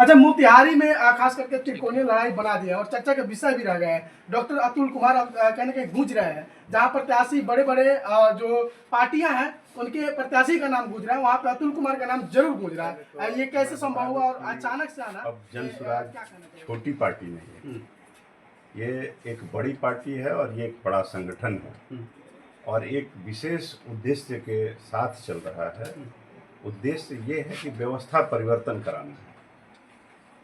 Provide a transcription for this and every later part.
अच्छा, मोतिहारी में खास करके त्रिकोणीय लड़ाई बना दिया और चर्चा का विषय भी रह गया है। डॉक्टर अतुल कुमार कहने के गूंज रहे हैं, जहां प्रत्याशी बड़े बड़े जो पार्टियां हैं उनके प्रत्याशी का नाम गूंज रहा है, वहां पे अतुल कुमार का नाम जरूर गूंज रहा है। ये कैसे संभव हुआ और अचानक से आना? अब जनसुराज छोटी पार्टी नहीं है, ये एक बड़ी पार्टी है और ये एक बड़ा संगठन है और एक विशेष उद्देश्य के साथ चल रहा है। उद्देश्य ये है कि व्यवस्था परिवर्तन कराना है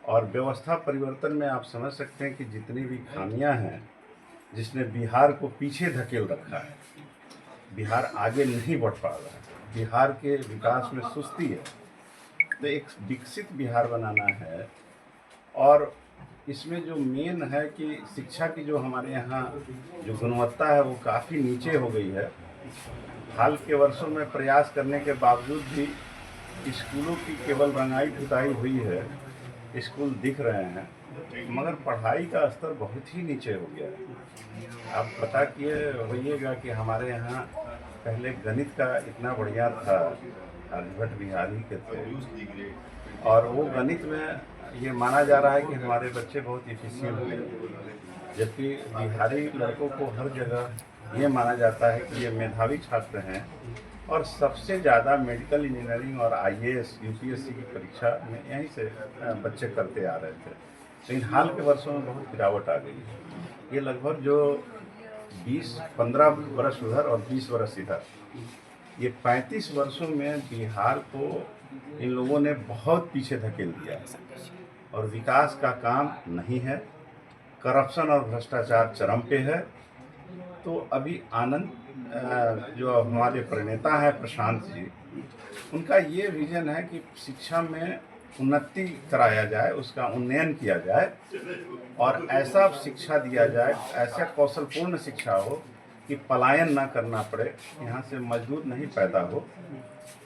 और व्यवस्था परिवर्तन में आप समझ सकते हैं कि जितनी भी खामियां हैं जिसने बिहार को पीछे धकेल रखा है, बिहार आगे नहीं बढ़ पा रहा है, बिहार के विकास में सुस्ती है, तो एक विकसित बिहार बनाना है। और इसमें जो मेन है कि शिक्षा की जो हमारे यहाँ जो गुणवत्ता है वो काफ़ी नीचे हो गई है। हाल के वर्षों में प्रयास करने के बावजूद भी स्कूलों की केवल रंगाई पुताई हुई है, स्कूल दिख रहे हैं, मगर पढ़ाई का स्तर बहुत ही नीचे हो गया है। आप पता किए होइएगा कि हमारे यहाँ पहले गणित का इतना बढ़िया था, आर्यभट्ट बिहारी के थे, और वो गणित में ये माना जा रहा है कि हमारे बच्चे बहुत इफिशियंट हैं, जबकि बिहारी लड़कों को हर जगह ये माना जाता है कि ये मेधावी छात्र हैं और सबसे ज़्यादा मेडिकल इंजीनियरिंग और आईएएस यूपीएससी की परीक्षा में यहीं से बच्चे करते आ रहे थे। लेकिन हाल के वर्षों में बहुत गिरावट आ गई है। ये लगभग जो 15 वर्ष उधर और 20 वर्ष इधर, ये 35 वर्षों में बिहार को इन लोगों ने बहुत पीछे धकेल दिया है और विकास का काम नहीं है, करप्शन और भ्रष्टाचार चरम पे है। तो अभी आनंद जो हमारे प्रणेता हैं प्रशांत जी, उनका ये विजन है कि शिक्षा में उन्नति कराया जाए, उसका उन्नयन किया जाए और ऐसा शिक्षा दिया जाए, ऐसा कौशलपूर्ण शिक्षा हो कि पलायन ना करना पड़े, यहाँ से मजदूर नहीं पैदा हो,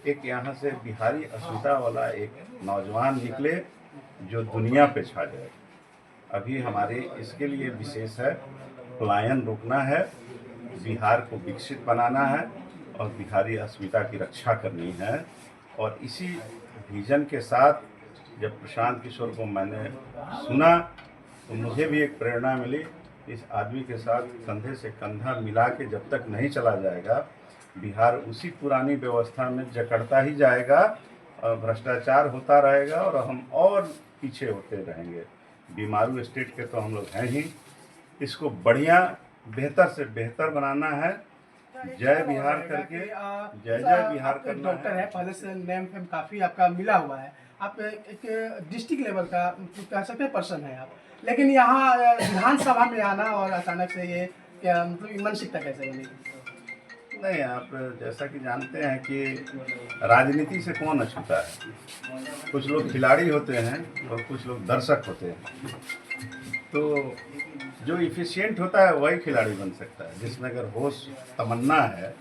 एक यहाँ से बिहारी अस्मिता वाला एक नौजवान निकले जो दुनिया पे छा जाए। अभी हमारे इसके लिए विशेष है, पलायन रोकना है, बिहार को विकसित बनाना है और बिहारी अस्मिता की रक्षा करनी है। और इसी विजन के साथ जब प्रशांत किशोर को मैंने सुना तो मुझे भी एक प्रेरणा मिली। इस आदमी के साथ कंधे से कंधा मिला के जब तक नहीं चला जाएगा, बिहार उसी पुरानी व्यवस्था में जकड़ता ही जाएगा और भ्रष्टाचार होता रहेगा और हम और पीछे होते रहेंगे। बीमारू स्टेट के तो हम लोग हैं ही, इसको बढ़िया बेहतर से बेहतर बनाना है। जय बिहार करके जय जय बिहार करना डॉक्टर है, पहले से नेम फेम काफ़ी आपका मिला हुआ है, आप एक डिस्ट्रिक्ट लेवल का कह सकते हैं पर्सन है आप, लेकिन यहाँ विधानसभा में आना और अचानक से ये क्या मतलब मानसिकता कैसे बनी? नहीं, आप जैसा कि जानते हैं कि राजनीति से कौन अछूता है, कुछ लोग खिलाड़ी होते हैं और कुछ लोग दर्शक होते हैं। तो जो इफिशिएंट होता है वही खिलाड़ी बन सकता है, जिसमें अगर होश तमन्ना है,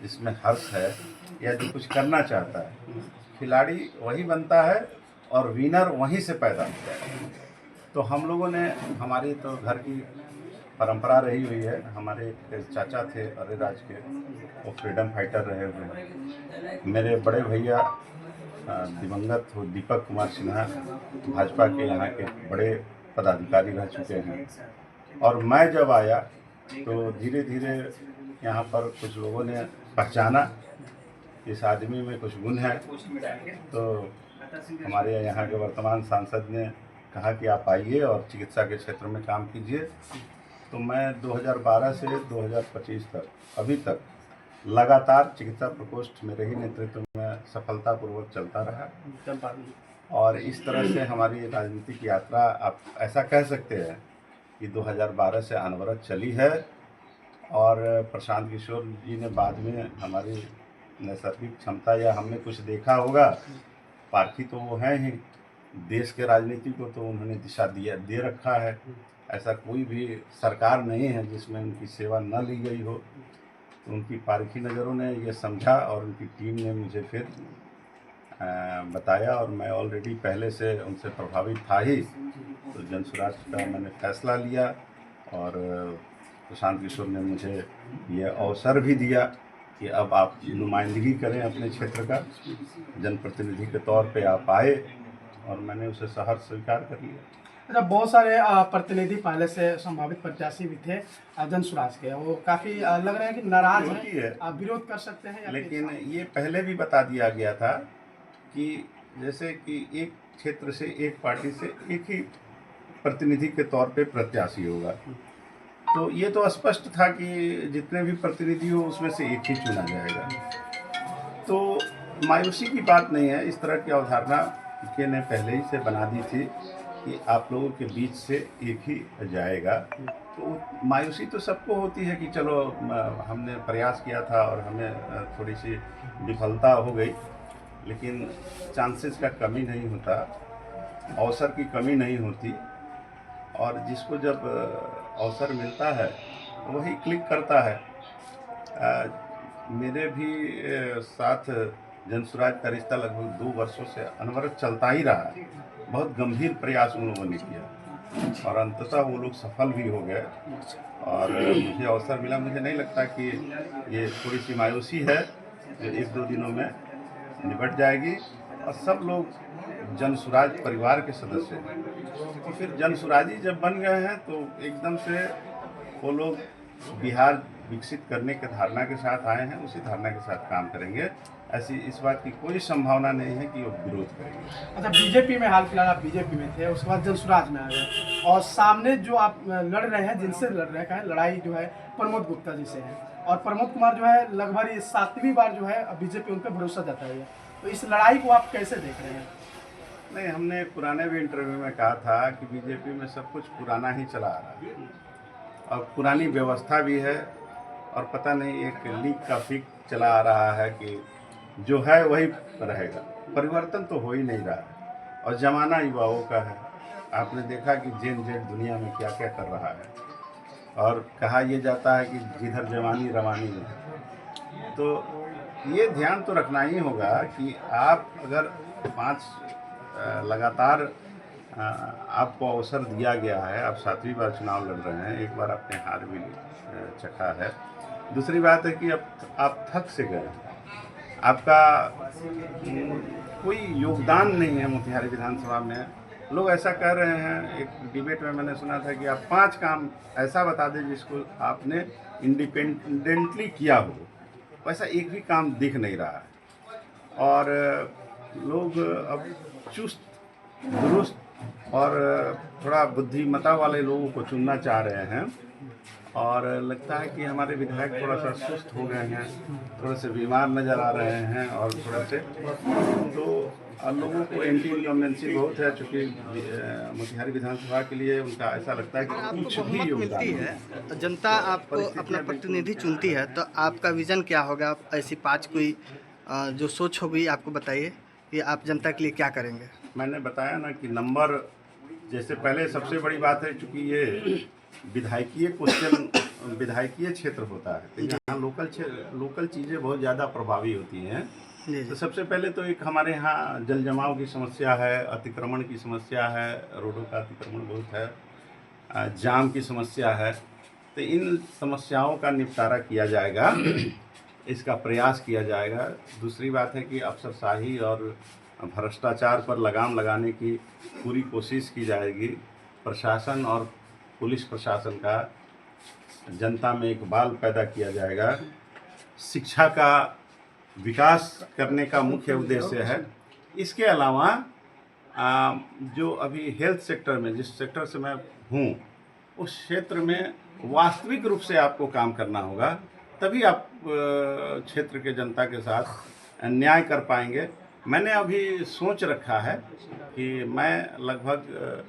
जिसमें हर्ष है या जो कुछ करना चाहता है, खिलाड़ी वही बनता है और विनर वहीं से पैदा होता है। तो हम लोगों ने, हमारी तो घर की परंपरा रही हुई है, हमारे एक चाचा थे अरेराज के, वो फ्रीडम फाइटर रहे हुए हैं। मेरे बड़े भैया दिवंगत हो दीपक कुमार सिन्हा भाजपा के यहाँ के बड़े पदाधिकारी रह चुके हैं। और मैं जब आया तो धीरे धीरे यहाँ पर कुछ लोगों ने पहचाना इस आदमी में कुछ गुण है, तो हमारे यहाँ के वर्तमान सांसद ने कहा कि आप आइए और चिकित्सा के क्षेत्र में काम कीजिए। तो मैं 2012 से 2025 तक अभी तक लगातार चिकित्सा प्रकोष्ठ मेरे ही नेतृत्व में सफलतापूर्वक चलता रहा और इस तरह से हमारी राजनीतिक यात्रा आप ऐसा कह सकते हैं कि 2012 से अनवरत चली है। और प्रशांत किशोर जी ने बाद में हमारी नैसर्गिक क्षमता या हमने कुछ देखा होगा, पारखी तो वो हैं ही, देश के राजनीति को तो उन्होंने दिशा दे रखा है। ऐसा कोई भी सरकार नहीं है जिसमें उनकी सेवा न ली गई हो। तो उनकी पारखी नज़रों ने ये समझा और उनकी टीम ने मुझे फिर बताया और मैं ऑलरेडी पहले से उनसे प्रभावित था ही। तो जनसुराज का मैंने फैसला लिया और प्रशांत किशोर ने मुझे ये अवसर भी दिया कि अब आप नुमाइंदगी करें अपने क्षेत्र का, जनप्रतिनिधि के तौर पे आप आए अच्छा। और मैंने उसे सहर्ष स्वीकार कर लिया। अच्छा, बहुत सारे प्रतिनिधि पहले से संभावित प्रत्याशी भी थे जनसुराज के, वो काफी लग रहे हैं कि नाराज होती है, हैं, आप विरोध कर सकते हैं या फिर लेकिन ये पहले भी बता दिया गया था कि जैसे कि एक क्षेत्र से एक पार्टी से एक ही प्रतिनिधि के तौर पे प्रत्याशी होगा, तो ये तो स्पष्ट था कि जितने भी प्रतिनिधि हो उसमें से एक ही चुना जाएगा। तो मायूसी की बात नहीं है, इस तरह की अवधारणा के ने पहले ही से बना दी थी कि आप लोगों के बीच से एक ही जाएगा। तो मायूसी तो सबको होती है कि चलो हमने प्रयास किया था और हमें थोड़ी सी विफलता हो गई, लेकिन चांसेस का कमी नहीं होता, अवसर की कमी नहीं होती, और जिसको जब अवसर मिलता है वही क्लिक करता है। मेरे भी साथ जनसुराज का रिश्ता लगभग 2 वर्षों से अनवरत चलता ही रहा है। बहुत गंभीर प्रयास उन लोगों ने किया और अंततः वो लोग सफल भी हो गए और मुझे अवसर मिला। मुझे नहीं लगता कि ये थोड़ी सी मायूसी है जो 1-2 दिनों में निपट जाएगी और सब लोग जनसुराज परिवार के सदस्य हैं। और फिर जनसुराजी जब बन गए हैं तो एकदम से वो लोग बिहार विकसित करने के धारणा के साथ आए हैं, उसी धारणा के साथ काम करेंगे। ऐसी इस बात की कोई संभावना नहीं है कि वो विरोध करेंगे। अच्छा, बीजेपी में हाल फिलहाल आप बीजेपी में थे, उसके बाद जनसुराज में आ गए और सामने जो आप लड़ रहे हैं, जिनसे लड़ रहे हैं, लड़ाई जो है प्रमोद गुप्ता जी से है और प्रमोद कुमार जो है लगभग 7वीं बार जो है बीजेपी उन पर भरोसा जताई है, तो इस लड़ाई को आप कैसे देख रहे हैं? नहीं, हमने एक पुराने भी इंटरव्यू में कहा था कि बीजेपी में सब कुछ पुराना ही चला आ रहा है और पुरानी व्यवस्था भी है और पता नहीं एक लीक का फिक चला आ रहा है कि जो है वही रहेगा, परिवर्तन तो हो ही नहीं रहा है और ज़माना युवाओं का है। आपने देखा कि जेन जेड दुनिया में क्या क्या कर रहा है और कहा यह जाता है कि जिधर जवानी रवानी है। तो ये ध्यान तो रखना ही होगा कि आप अगर 5 लगातार आपको अवसर दिया गया है, आप 7वीं बार चुनाव लड़ रहे हैं, एक बार आपने हार भी चखा है। दूसरी बात है कि अब आप थक से गए हैं, आपका कोई योगदान नहीं है मोतिहारी विधानसभा में। लोग ऐसा कह रहे हैं, एक डिबेट में मैंने सुना था कि आप 5 काम ऐसा बता दें जिसको आपने इंडिपेंडेंटली किया हो, वैसा एक भी काम दिख नहीं रहा है और लोग अब चुस्त दुरुस्त और थोड़ा बुद्धिमता वाले लोगों को चुनना चाह रहे हैं और लगता है कि हमारे विधायक थोड़ा सा सुस्त हो गए हैं, थोड़े से बीमार नज़र आ रहे हैं और थोड़ा से तो लोगों को एंटी इनकम्बेंसी बहुत है, चूँकि मोतिहारी विधानसभा के लिए उनका ऐसा लगता है कि कुछ भी योगदान मिलती है तो जनता आपको अपना प्रतिनिधि चुनती है, तो आपका विज़न क्या होगा? आप ऐसी 5 कोई जो सोच होगी आपको बताइए कि आप जनता के लिए क्या करेंगे? मैंने बताया ना कि नंबर, जैसे पहले सबसे बड़ी बात है चूँकि ये विधायकीय क्वेश्चन विधायकीय क्षेत्र होता है तो यहाँ लोकल चीज़ें बहुत ज़्यादा प्रभावी होती हैं। तो सबसे पहले तो एक हमारे यहाँ जल जमाव की समस्या है, अतिक्रमण की समस्या है, रोडों का अतिक्रमण बहुत है, जाम की समस्या है, तो इन समस्याओं का निपटारा किया जाएगा, इसका प्रयास किया जाएगा। दूसरी बात है कि अफसरशाही और भ्रष्टाचार पर लगाम लगाने की पूरी कोशिश की जाएगी। प्रशासन और पुलिस प्रशासन का जनता में इकबाल पैदा किया जाएगा। शिक्षा का विकास करने का मुख्य उद्देश्य है। इसके अलावा जो अभी हेल्थ सेक्टर में, जिस सेक्टर से मैं हूँ, उस क्षेत्र में वास्तविक रूप से आपको काम करना होगा, तभी आप क्षेत्र के जनता के साथ न्याय कर पाएंगे। मैंने अभी सोच रखा है कि मैं लगभग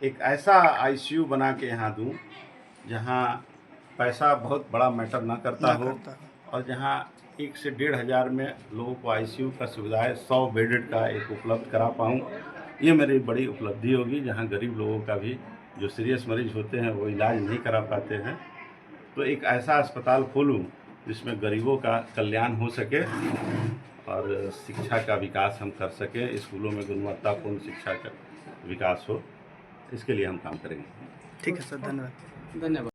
एक ऐसा आईसीयू बना के यहाँ दूँ जहाँ पैसा बहुत बड़ा मैटर ना करता हो और जहाँ 1 से 1.5 हज़ार में लोगों को आईसीयू का सुविधाएं 100 बेडेड का एक उपलब्ध करा पाऊँ। ये मेरी बड़ी उपलब्धि होगी, जहाँ गरीब लोगों का भी जो सीरियस मरीज होते हैं वो इलाज नहीं करा पाते हैं। तो एक ऐसा अस्पताल खोलूँ जिसमें गरीबों का कल्याण हो सके और शिक्षा का विकास हम कर सकें, स्कूलों में गुणवत्तापूर्ण शिक्षा का विकास हो, इसके लिए हम काम करेंगे। ठीक है सर, धन्यवाद। धन्यवाद।